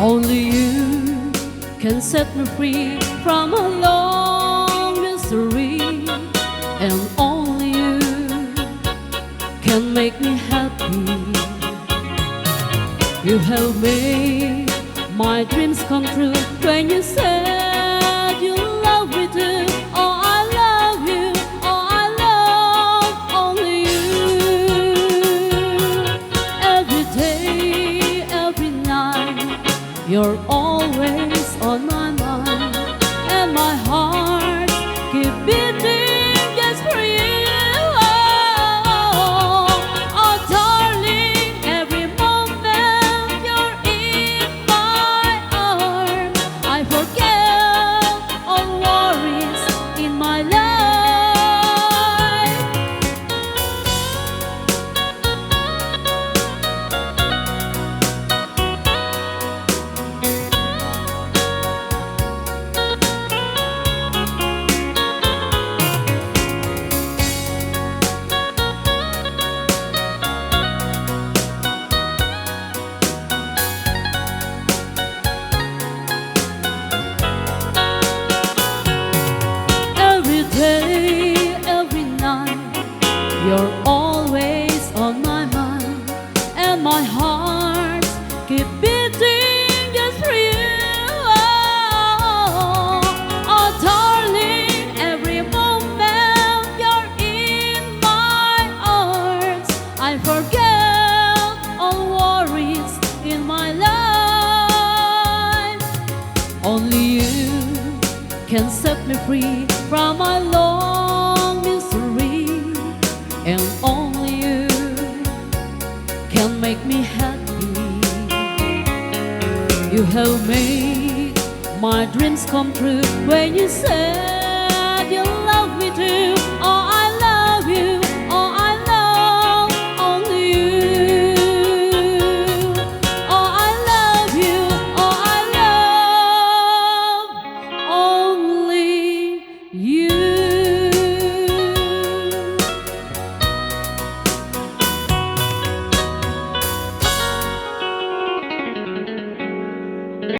Only you can set me free from a long misery, and only you can make me happy. You have made my dreams come true when you said you love me too. Oh, I love you. Oh, I love only you. Every day, every night, you're always on my mind, and my heart keep beating just for you. Oh, darling, every moment you're in my arms, I forget all worries in my life. Every day, every night, you're always on my mind, and my heart keep beating just for you. Oh, darling, every moment you're in my arms, I forget all worries in my life. Only you can set me free from my long misery, and only you can make me happy. You have made my dreams come true when you said you love me too. Oh, I love you. Oh, I love only you. Oh, I love you. Oh, I love only you.